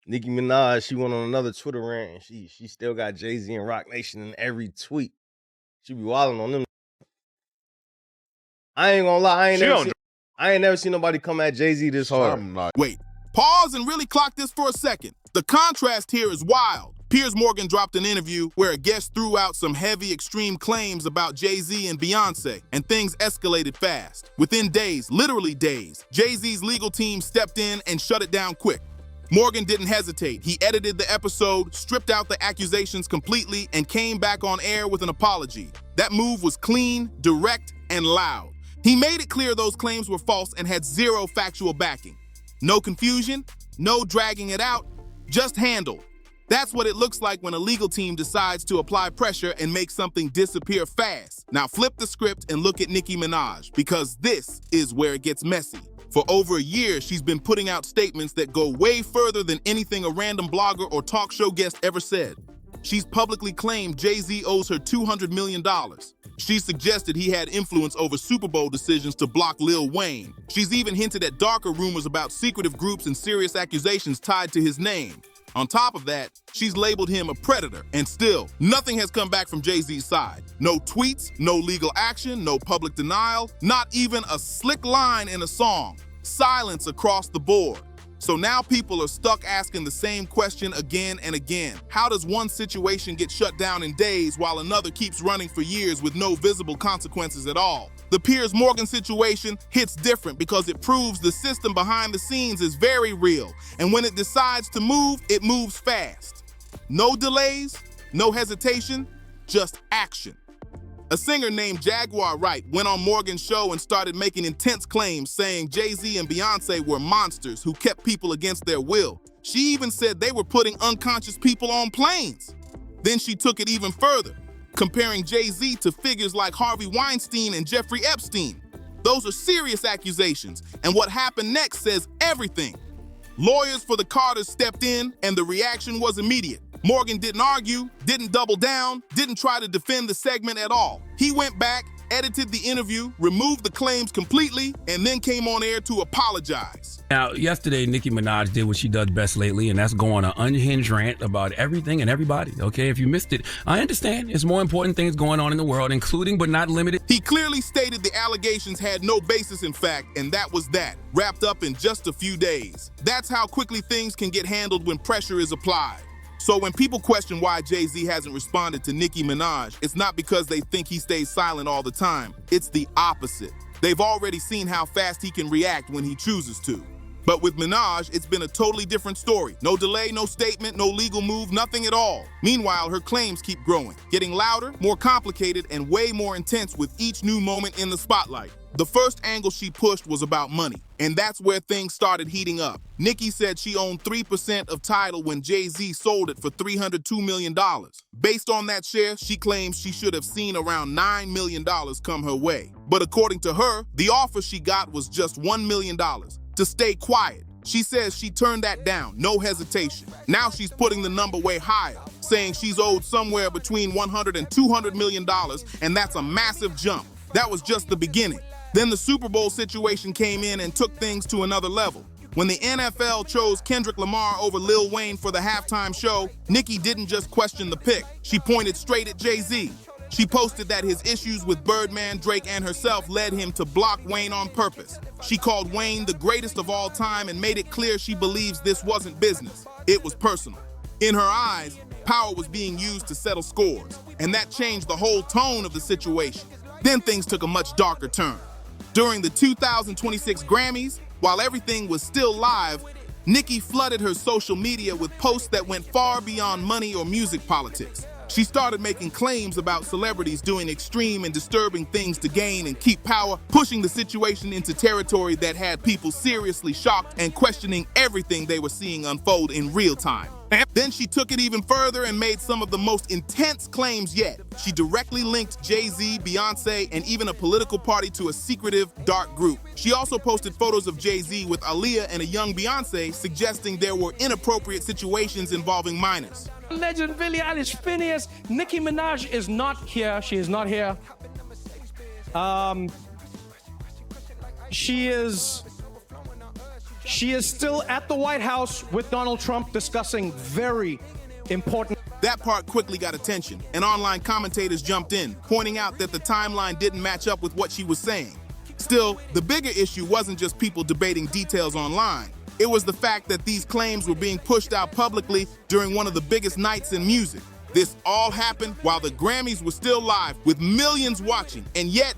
Nicki Minaj, she went on another Twitter rant and she still got JayZ and Rock Nation in every tweet. She be wilding on them. I ain't gonna lie, I ain't never seen nobody come at JayZ this hard. Wait, pause and really clock this for a second. The contrast here is wild. Piers Morgan dropped an interview where a guest threw out some heavy, extreme claims about JayZ and Beyonce, and things escalated fast. Within days, literally days, JayZ's legal team stepped in and shut it down quick. Morgan didn't hesitate. He edited the episode, stripped out the accusations completely, and came back on air with an apology. That move was clean, direct, and loud. He made it clear those claims were false and had zero factual backing. No confusion, no dragging it out, just handle. That's what it looks like when a legal team decides to apply pressure and make something disappear fast. Now flip the script and look at Nicki Minaj, because this is where it gets messy. For over a year, she's been putting out statements that go way further than anything a random blogger or talk show guest ever said. She's publicly claimed JayZ owes her $200 million. She suggested he had influence over Super Bowl decisions to block Lil Wayne. She's even hinted at darker rumors about secretive groups and serious accusations tied to his name. On top of that, she's labeled him a predator, and still, nothing has come back from JayZ's side. No tweets, no legal action, no public denial, not even a slick line in a song. Silence across the board. So now people are stuck asking the same question again and again. How does one situation get shut down in days while another keeps running for years with no visible consequences at all? The Piers Morgan situation hits different because it proves the system behind the scenes is very real, and when it decides to move, it moves fast. No delays, no hesitation, just action. A singer named Jaguar Wright went on Morgan's show and started making intense claims, saying JayZ and Beyonce were monsters who kept people against their will. She even said they were putting unconscious people on planes. Then she took it even further, comparing JayZ to figures like Harvey Weinstein and Jeffrey Epstein. Those are serious accusations, and what happened next says everything. Lawyers for the Carters stepped in, and the reaction was immediate. Morgan didn't argue, didn't double down, didn't try to defend the segment at all. He went back, edited the interview, removed the claims completely, and then came on air to apologize. Now, yesterday, Nicki Minaj did what she does best lately, and that's go on an unhinged rant about everything and everybody, okay? If you missed it, I understand. There's more important things going on in the world, including but not limited. He clearly stated the allegations had no basis in fact, and that was that, wrapped up in just a few days. That's how quickly things can get handled when pressure is applied. So when people question why JayZ hasn't responded to Nicki Minaj, it's not because they think he stays silent all the time. It's the opposite. They've already seen how fast he can react when he chooses to. But with Minaj, it's been a totally different story. No delay, no statement, no legal move, nothing at all. Meanwhile, her claims keep growing, getting louder, more complicated, and way more intense with each new moment in the spotlight. The first angle she pushed was about money, and that's where things started heating up. Nicki said she owned 3% of Tidal when JayZ sold it for $302 million. Based on that share, she claims she should have seen around $9 million come her way. But according to her, the offer she got was just $1 million. To stay quiet. She says she turned that down, no hesitation. Now she's putting the number way higher, saying she's owed somewhere between $100 and $200 million, and that's a massive jump. That was just the beginning. Then the Super Bowl situation came in and took things to another level. When the NFL chose Kendrick Lamar over Lil Wayne for the halftime show, Nicki didn't just question the pick. She pointed straight at JayZ. She posted that his issues with Birdman, Drake, and herself led him to block Wayne on purpose. She called Wayne the greatest of all time and made it clear she believes this wasn't business. It was personal. In her eyes, power was being used to settle scores, and that changed the whole tone of the situation. Then things took a much darker turn. During the 2026 Grammys, while everything was still live, Nicki flooded her social media with posts that went far beyond money or music politics. She started making claims about celebrities doing extreme and disturbing things to gain and keep power, pushing the situation into territory that had people seriously shocked and questioning everything they were seeing unfold in real time. Then she took it even further and made some of the most intense claims yet. She directly linked JayZ, Beyonce, and even a political party to a secretive, dark group. She also posted photos of JayZ with Aaliyah and a young Beyonce, suggesting there were inappropriate situations involving minors. Legend Billie Eilish, Phineas, Nicki Minaj is not here. She is not here. She is still at the White House with Donald Trump discussing very important. That part quickly got attention, and online commentators jumped in, pointing out that the timeline didn't match up with what she was saying. Still, the bigger issue wasn't just people debating details online. It was the fact that these claims were being pushed out publicly during one of the biggest nights in music. This all happened while the Grammys were still live, with millions watching, and yet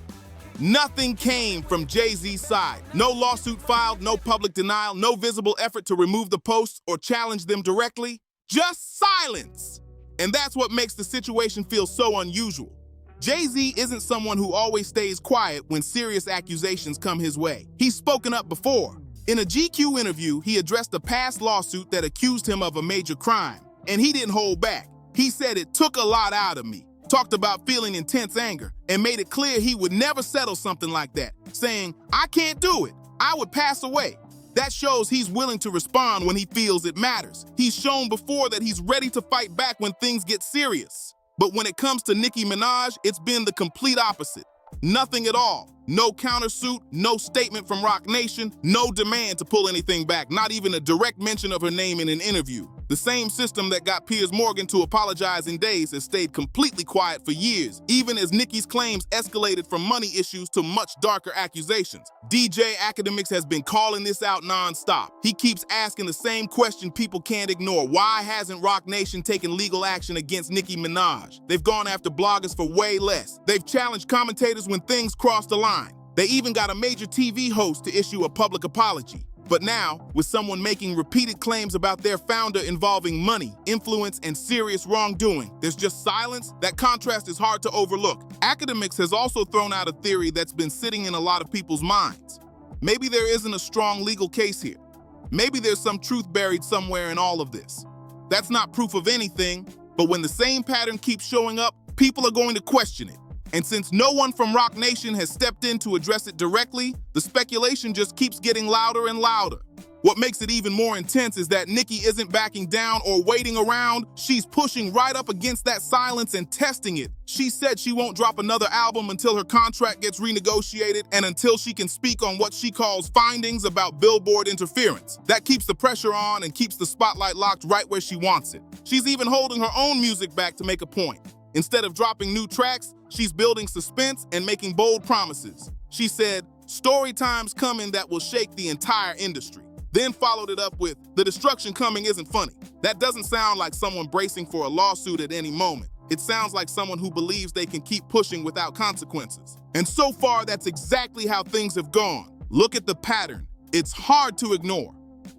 nothing came from JayZ's side. No lawsuit filed, no public denial, no visible effort to remove the posts or challenge them directly. Just silence. And that's what makes the situation feel so unusual. JayZ isn't someone who always stays quiet when serious accusations come his way. He's spoken up before. In a GQ interview, he addressed a past lawsuit that accused him of a major crime, and he didn't hold back. He said it took a lot out of me, talked about feeling intense anger, and made it clear he would never settle something like that, saying, "I can't do it. I would pass away." That shows he's willing to respond when he feels it matters. He's shown before that he's ready to fight back when things get serious. But when it comes to Nicki Minaj, it's been the complete opposite. Nothing at all. No countersuit, no statement from Roc Nation, no demand to pull anything back, not even a direct mention of her name in an interview. The same system that got Piers Morgan to apologize in days has stayed completely quiet for years, even as Nicki's claims escalated from money issues to much darker accusations. DJ Academics has been calling this out non-stop. He keeps asking the same question people can't ignore. Why hasn't Roc Nation taken legal action against Nicki Minaj? They've gone after bloggers for way less. They've challenged commentators when things cross the line. They even got a major TV host to issue a public apology. But now, with someone making repeated claims about their founder involving money, influence, and serious wrongdoing, there's just silence. That contrast is hard to overlook. Academics has also thrown out a theory that's been sitting in a lot of people's minds. Maybe there isn't a strong legal case here. Maybe there's some truth buried somewhere in all of this. That's not proof of anything, but when the same pattern keeps showing up, people are going to question it. And since no one from Roc Nation has stepped in to address it directly, the speculation just keeps getting louder and louder. What makes it even more intense is that Nicki isn't backing down or waiting around. She's pushing right up against that silence and testing it. She said she won't drop another album until her contract gets renegotiated and until she can speak on what she calls findings about Billboard interference. That keeps the pressure on and keeps the spotlight locked right where she wants it. She's even holding her own music back to make a point. Instead of dropping new tracks, she's building suspense and making bold promises. She said, "Story time's coming that will shake the entire industry." Then followed it up with, "The destruction coming isn't funny." That doesn't sound like someone bracing for a lawsuit at any moment. It sounds like someone who believes they can keep pushing without consequences. And so far, that's exactly how things have gone. Look at the pattern. It's hard to ignore.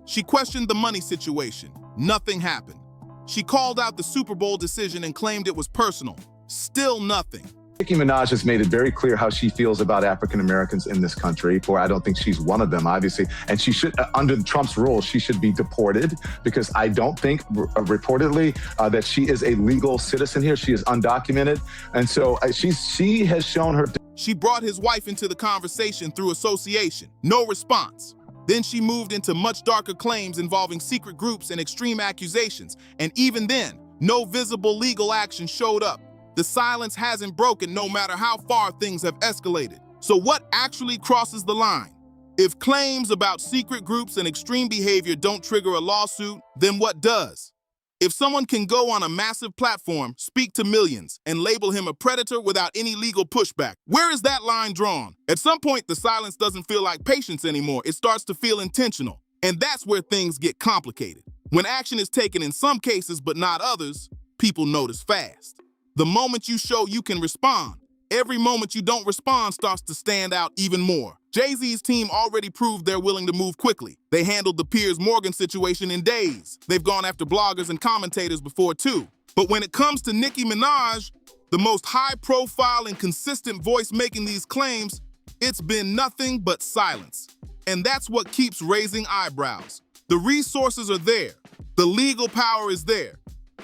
She questioned the money situation. Nothing happened. She called out the Super Bowl decision and claimed it was personal. Still nothing. Nicki Minaj has made it very clear how she feels about African Americans in this country. For I don't think she's one of them, obviously. And she should, under Trump's rules, she should be deported because I don't think, reportedly, that she is a legal citizen here. She is undocumented. And so she has shown her. She brought his wife into the conversation through association. No response. Then she moved into much darker claims involving secret groups and extreme accusations. And even then, no visible legal action showed up. The silence hasn't broken no matter how far things have escalated. So what actually crosses the line? If claims about secret groups and extreme behavior don't trigger a lawsuit, then what does? If someone can go on a massive platform, speak to millions, and label him a predator without any legal pushback, where is that line drawn? At some point, the silence doesn't feel like patience anymore. It starts to feel intentional. And that's where things get complicated. When action is taken in some cases but not others, people notice fast. The moment you show you can respond, every moment you don't respond starts to stand out even more. JayZ's team already proved they're willing to move quickly. They handled the Piers Morgan situation in days. They've gone after bloggers and commentators before too. But when it comes to Nicki Minaj, the most high-profile and consistent voice making these claims, it's been nothing but silence. And that's what keeps raising eyebrows. The resources are there. The legal power is there.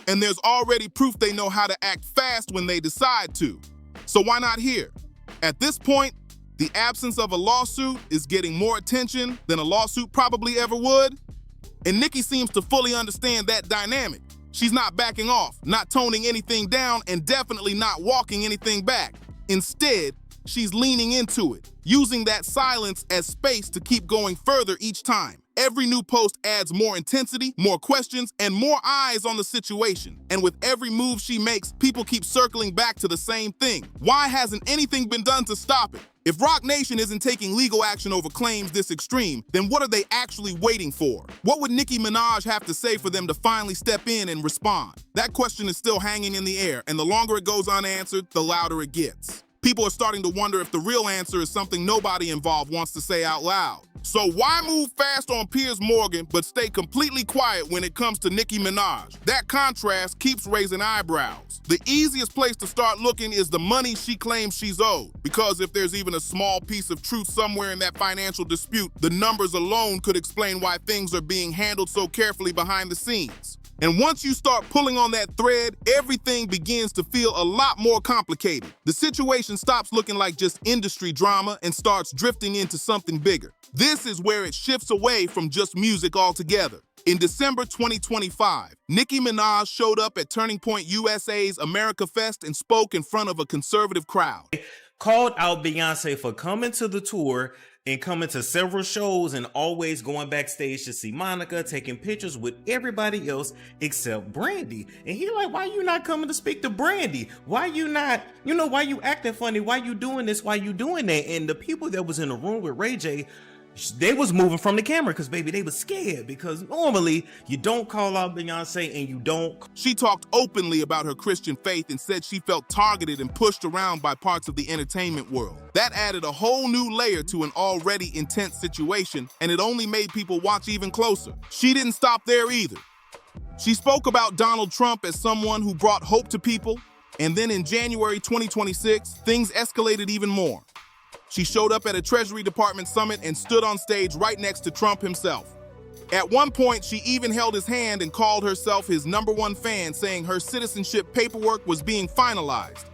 And there's already proof they know how to act fast when they decide to. So why not here? At this point, the absence of a lawsuit is getting more attention than a lawsuit probably ever would. And Nicki seems to fully understand that dynamic. She's not backing off, not toning anything down, and definitely not walking anything back. Instead, she's leaning into it, using that silence as space to keep going further each time. Every new post adds more intensity, more questions, and more eyes on the situation. And with every move she makes, people keep circling back to the same thing. Why hasn't anything been done to stop it? If Roc Nation isn't taking legal action over claims this extreme, then what are they actually waiting for? What would Nicki Minaj have to say for them to finally step in and respond? That question is still hanging in the air, and the longer it goes unanswered, the louder it gets. People are starting to wonder if the real answer is something nobody involved wants to say out loud. So why move fast on Piers Morgan but stay completely quiet when it comes to Nicki Minaj? That contrast keeps raising eyebrows. The easiest place to start looking is the money she claims she's owed, because if there's even a small piece of truth somewhere in that financial dispute, the numbers alone could explain why things are being handled so carefully behind the scenes. And once you start pulling on that thread, everything begins to feel a lot more complicated. The situation stops looking like just industry drama and starts drifting into something bigger. This is where it shifts away from just music altogether. In December 2025, Nicki Minaj showed up at Turning Point USA's America Fest and spoke in front of a conservative crowd. Called out Beyonce for coming to the tour and coming to several shows and always going backstage to see Monica, taking pictures with everybody else except Brandy. And he like, why you not coming to speak to Brandy? Why you not, why you acting funny? Why you doing this? Why you doing that? And the people that was in the room with Ray J, they was moving from the camera because, baby, they was scared, because normally you don't call out Beyonce and you don't. She talked openly about her Christian faith and said she felt targeted and pushed around by parts of the entertainment world. That added a whole new layer to an already intense situation, and it only made people watch even closer. She didn't stop there either. She spoke about Donald Trump as someone who brought hope to people, and then in January 2026, things escalated even more. She showed up at a Treasury Department summit and stood on stage right next to Trump himself. At one point, she even held his hand and called herself his #1 fan, saying her citizenship paperwork was being finalized.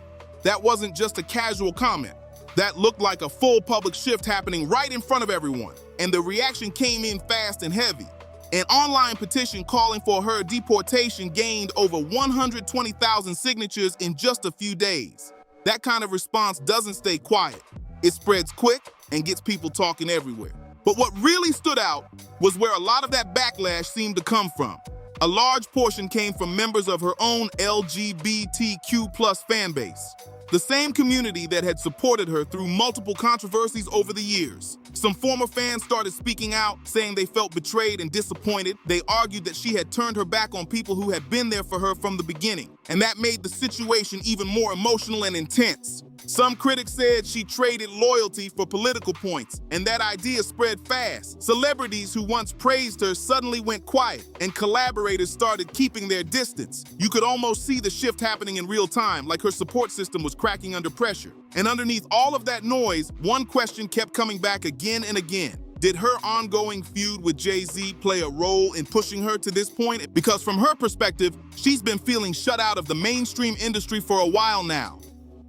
That wasn't just a casual comment. That looked like a full public shift happening right in front of everyone. And the reaction came in fast and heavy. An online petition calling for her deportation gained over 120,000 signatures in just a few days. That kind of response doesn't stay quiet. It spreads quick and gets people talking everywhere. But what really stood out was where a lot of that backlash seemed to come from. A large portion came from members of her own LGBTQ+ fan base, the same community that had supported her through multiple controversies over the years. Some former fans started speaking out, saying they felt betrayed and disappointed. They argued that she had turned her back on people who had been there for her from the beginning, and that made the situation even more emotional and intense. Some critics said she traded loyalty for political points, and that idea spread fast. Celebrities who once praised her suddenly went quiet, and collaborators started keeping their distance. You could almost see the shift happening in real time, like her support system was cracking under pressure. And underneath all of that noise, one question kept coming back again and again. Did her ongoing feud with JayZ play a role in pushing her to this point? Because from her perspective, she's been feeling shut out of the mainstream industry for a while now.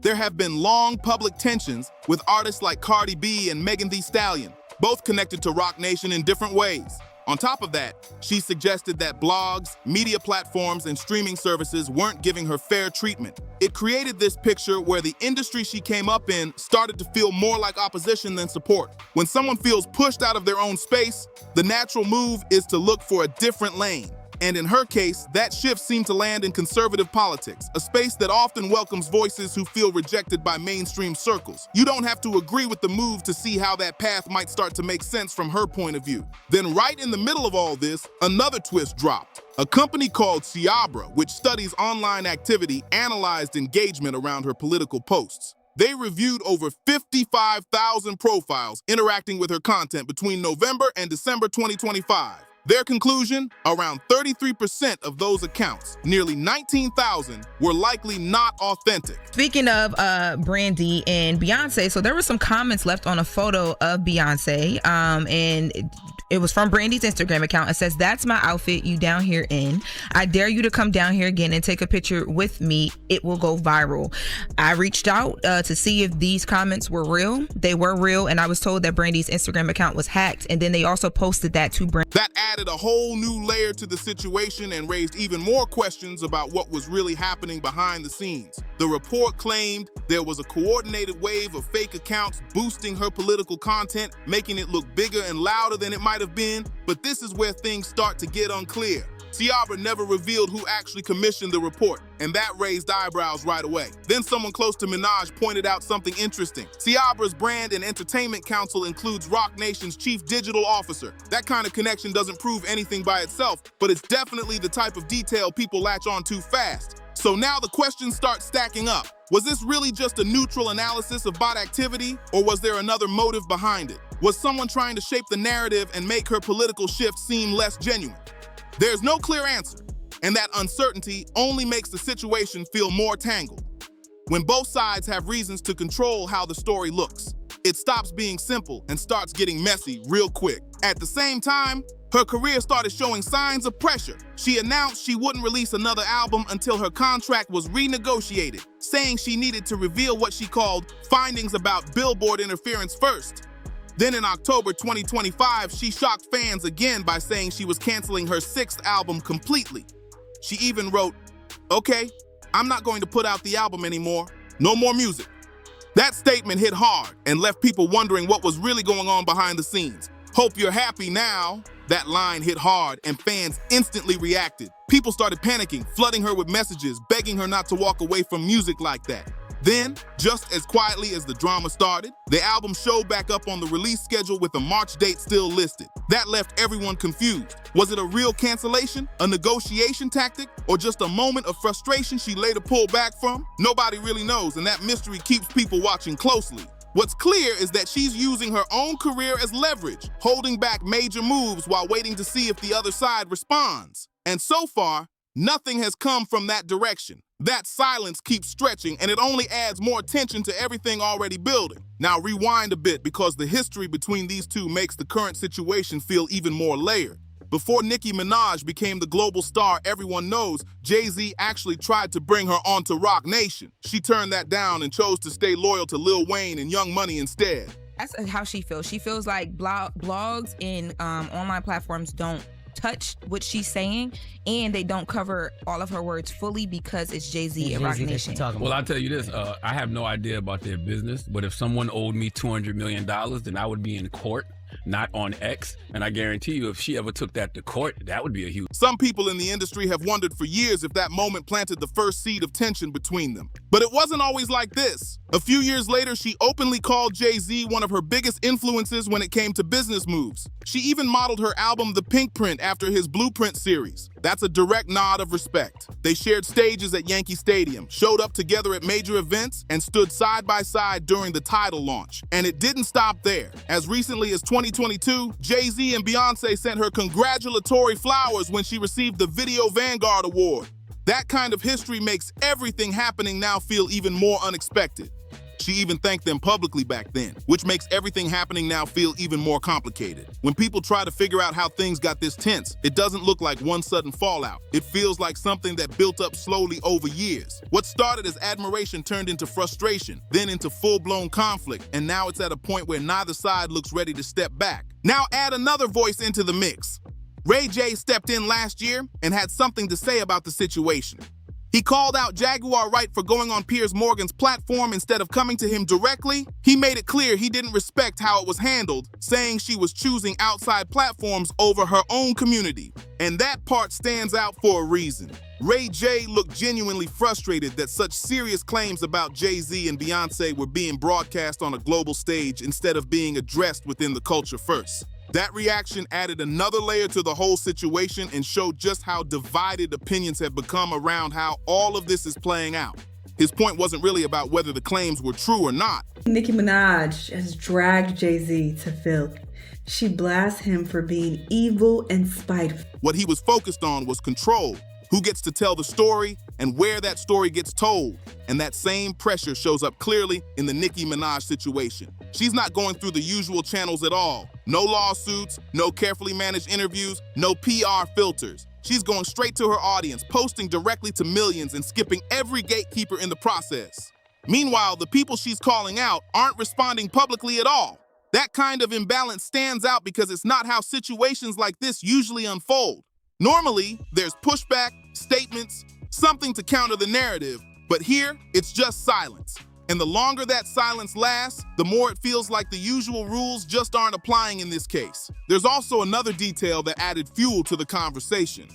There have been long public tensions with artists like Cardi B and Megan Thee Stallion, both connected to Roc Nation in different ways. On top of that, she suggested that blogs, media platforms, and streaming services weren't giving her fair treatment. It created this picture where the industry she came up in started to feel more like opposition than support. When someone feels pushed out of their own space, the natural move is to look for a different lane. And in her case, that shift seemed to land in conservative politics, a space that often welcomes voices who feel rejected by mainstream circles. You don't have to agree with the move to see how that path might start to make sense from her point of view. Then right in the middle of all this, another twist dropped. A company called Ciabra, which studies online activity, analyzed engagement around her political posts. They reviewed over 55,000 profiles interacting with her content between November and December 2025. Their conclusion? Around 33% of those accounts, nearly 19,000, were likely not authentic. Speaking of Brandy and Beyonce, so there were some comments left on a photo of Beyonce, and it was from Brandy's Instagram account. It says, "That's my outfit you down here in. I dare you to come down here again and take a picture with me. It will go viral." I reached out to see if these comments were real. They were real, and I was told that Brandy's Instagram account was hacked, and then they also posted that to Brandy. That added a whole new layer to the situation and raised even more questions about what was really happening behind the scenes. The report claimed There was a coordinated wave of fake accounts boosting her political content, making it look bigger and louder than it might have been. But this is where things start to get unclear. Ciara never revealed who actually commissioned the report, and that raised eyebrows right away. Then someone close to Minaj pointed out something interesting. Ciara's brand and entertainment council includes Roc Nation's chief digital officer. That kind of connection doesn't prove anything by itself, but it's definitely the type of detail people latch on to fast. So now the questions start stacking up. Was this really just a neutral analysis of bot activity, or was there another motive behind it? Was someone trying to shape the narrative and make her political shift seem less genuine? There's no clear answer, and that uncertainty only makes the situation feel more tangled. When both sides have reasons to control how the story looks, it stops being simple and starts getting messy real quick. At the same time, her career started showing signs of pressure. She announced she wouldn't release another album until her contract was renegotiated, saying she needed to reveal what she called findings about Billboard interference first. Then in October 2025, she shocked fans again by saying she was canceling her 6th album completely. She even wrote, "Okay, I'm not going to put out the album anymore. No more music." That statement hit hard and left people wondering what was really going on behind the scenes. "Hope you're happy now." That line hit hard and fans instantly reacted. People started panicking, flooding her with messages, begging her not to walk away from music like that. Then, just as quietly as the drama started, the album showed back up on the release schedule with a March date still listed. That left everyone confused. Was it a real cancellation, a negotiation tactic, or just a moment of frustration she later pulled back from? Nobody really knows, and that mystery keeps people watching closely. What's clear is that she's using her own career as leverage, holding back major moves while waiting to see if the other side responds. And so far, nothing has come from that direction. That silence keeps stretching, and it only adds more tension to everything already building. Now rewind a bit, because the history between these two makes the current situation feel even more layered. Before Nicki Minaj became the global star everyone knows, JayZ actually tried to bring her onto Roc Nation. She turned that down and chose to stay loyal to Lil Wayne and Young Money instead. That's how she feels. She feels like blogs and online platforms don't touch what she's saying, and they don't cover all of her words fully because it's JayZ and Roc Nation. Well, I'll tell you this, I have no idea about their business, but if someone owed me $200 million, then I would be in court, not on X, and I guarantee you if she ever took that to court, that would be a huge... Some people in the industry have wondered for years if that moment planted the first seed of tension between them. But it wasn't always like this. A few years later, she openly called JayZ one of her biggest influences when it came to business moves. She even modeled her album The Pink Print after his Blueprint series. That's a direct nod of respect. They shared stages at Yankee Stadium, showed up together at major events, and stood side by side during the Tidal launch. And it didn't stop there. As recently as 2022, JayZ and Beyonce sent her congratulatory flowers when she received the Video Vanguard Award. That kind of history makes everything happening now feel even more unexpected. She even thanked them publicly back then, which makes everything happening now feel even more complicated. When people try to figure out how things got this tense, it doesn't look like one sudden fallout. It feels like something that built up slowly over years. What started as admiration turned into frustration, then into full-blown conflict, and now it's at a point where neither side looks ready to step back. Now add another voice into the mix. Ray J stepped in last year and had something to say about the situation. He called out Jaguar Wright for going on Piers Morgan's platform instead of coming to him directly. He made it clear he didn't respect how it was handled, saying she was choosing outside platforms over her own community. And that part stands out for a reason. Ray J looked genuinely frustrated that such serious claims about JayZ and Beyonce were being broadcast on a global stage instead of being addressed within the culture first. That reaction added another layer to the whole situation and showed just how divided opinions have become around how all of this is playing out. His point wasn't really about whether the claims were true or not. Nicki Minaj has dragged JayZ to filth. She blasts him for being evil and spiteful. What he was focused on was control. Who gets to tell the story and where that story gets told. And that same pressure shows up clearly in the Nicki Minaj situation. She's not going through the usual channels at all. No lawsuits, no carefully managed interviews, no PR filters. She's going straight to her audience, posting directly to millions and skipping every gatekeeper in the process. Meanwhile, the people she's calling out aren't responding publicly at all. That kind of imbalance stands out because it's not how situations like this usually unfold. Normally, there's pushback, statements, something to counter the narrative, but here, it's just silence. And the longer that silence lasts, the more it feels like the usual rules just aren't applying in this case. There's also another detail that added fuel to the conversation.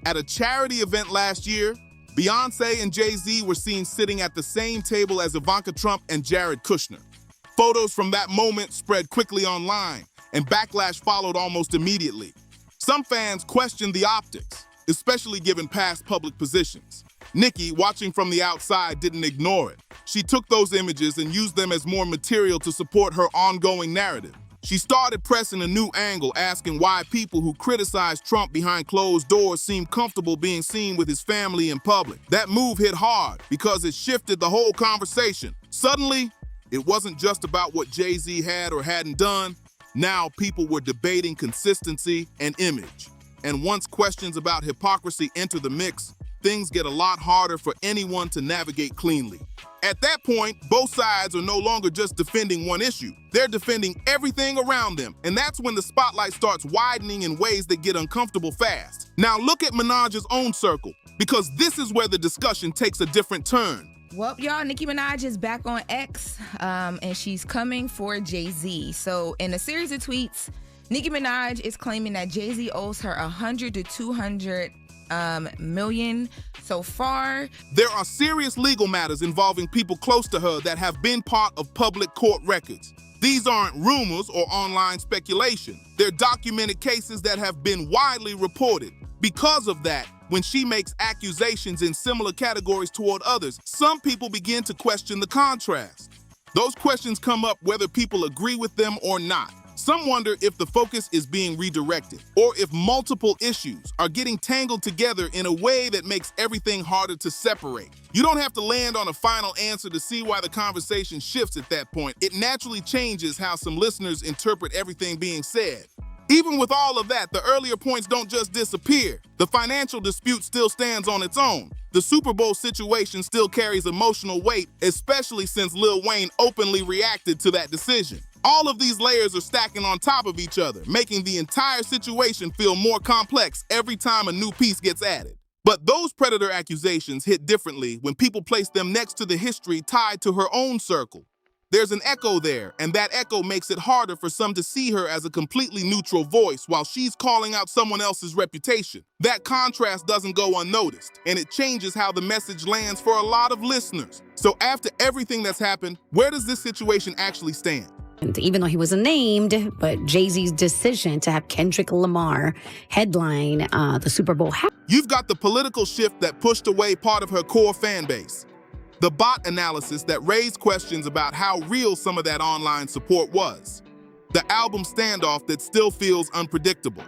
At a charity event last year, Beyonce and JayZ were seen sitting at the same table as Ivanka Trump and Jared Kushner. Photos from that moment spread quickly online, and backlash followed almost immediately. Some fans questioned the optics, especially given past public positions. Nicki, watching from the outside, didn't ignore it. She took those images and used them as more material to support her ongoing narrative. She started pressing a new angle, asking why people who criticize Trump behind closed doors seem comfortable being seen with his family in public. That move hit hard because it shifted the whole conversation. Suddenly, it wasn't just about what JayZ had or hadn't done. Now people were debating consistency and image. And once questions about hypocrisy enter the mix, things get a lot harder for anyone to navigate cleanly. At that point, both sides are no longer just defending one issue. They're defending everything around them, and that's when the spotlight starts widening in ways that get uncomfortable fast. Now look at Minaj's own circle, because this is where the discussion takes a different turn. Well, y'all, Nicki Minaj is back on X, and she's coming for JayZ. So in a series of tweets, Nicki Minaj is claiming that JayZ owes her $100 to $200 million so far. There are serious legal matters involving people close to her that have been part of public court records. These aren't rumors or online speculation. They're documented cases that have been widely reported. Because of that, when she makes accusations in similar categories toward others, some people begin to question the contrast. Those questions come up whether people agree with them or not. Some wonder if the focus is being redirected, or if multiple issues are getting tangled together in a way that makes everything harder to separate. You don't have to land on a final answer to see why the conversation shifts at that point. It naturally changes how some listeners interpret everything being said. Even with all of that, the earlier points don't just disappear. The financial dispute still stands on its own. The Super Bowl situation still carries emotional weight, especially since Lil Wayne openly reacted to that decision. All of these layers are stacking on top of each other, making the entire situation feel more complex every time a new piece gets added. But those predator accusations hit differently when people place them next to the history tied to her own circle. There's an echo there, and that echo makes it harder for some to see her as a completely neutral voice while she's calling out someone else's reputation. That contrast doesn't go unnoticed, and it changes how the message lands for a lot of listeners. So after everything that's happened, where does this situation actually stand? And even though he wasn't named, but JayZ's decision to have Kendrick Lamar headline the Super Bowl. You've got the political shift that pushed away part of her core fan base. The bot analysis that raised questions about how real some of that online support was. The album standoff that still feels unpredictable.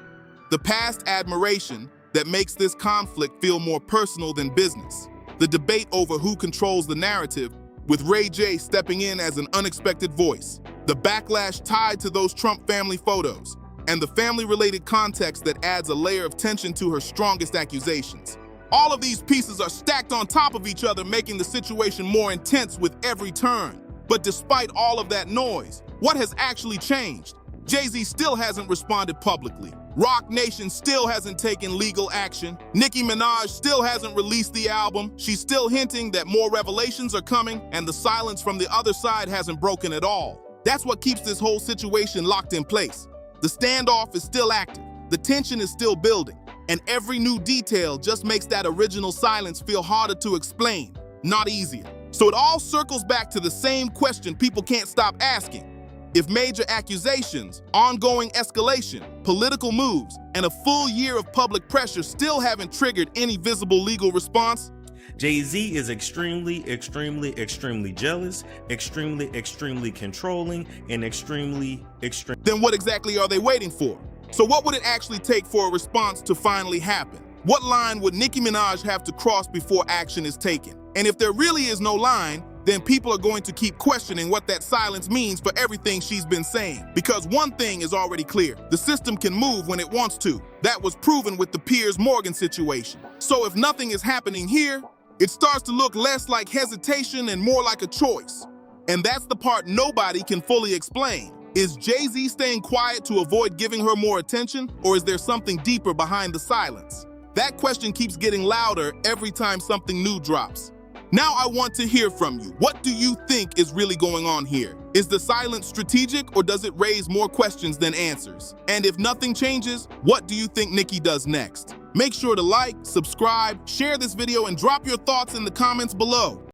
The past admiration that makes this conflict feel more personal than business. The debate over who controls the narrative, with Ray J stepping in as an unexpected voice. The backlash tied to those Trump family photos, and the family-related context that adds a layer of tension to her strongest accusations. All of these pieces are stacked on top of each other, making the situation more intense with every turn. But despite all of that noise, what has actually changed? JayZ still hasn't responded publicly. Roc Nation still hasn't taken legal action. Nicki Minaj still hasn't released the album. She's still hinting that more revelations are coming, and the silence from the other side hasn't broken at all. That's what keeps this whole situation locked in place. The standoff is still active. The tension is still building. And every new detail just makes that original silence feel harder to explain, not easier. So it all circles back to the same question people can't stop asking. If major accusations, ongoing escalation, political moves, and a full year of public pressure still haven't triggered any visible legal response, JayZ is extremely jealous, extremely controlling, and extreme. Then what exactly are they waiting for? So what would it actually take for a response to finally happen? What line would Nicki Minaj have to cross before action is taken? And if there really is no line, then people are going to keep questioning what that silence means for everything she's been saying. Because one thing is already clear: the system can move when it wants to. That was proven with the Piers Morgan situation. So if nothing is happening here, it starts to look less like hesitation and more like a choice. And that's the part nobody can fully explain. Is JayZ staying quiet to avoid giving her more attention, or is there something deeper behind the silence? That question keeps getting louder every time something new drops. Now I want to hear from you. What do you think is really going on here? Is the silence strategic, or does it raise more questions than answers? And if nothing changes, what do you think Nicki does next? Make sure to like, subscribe, share this video, and drop your thoughts in the comments below.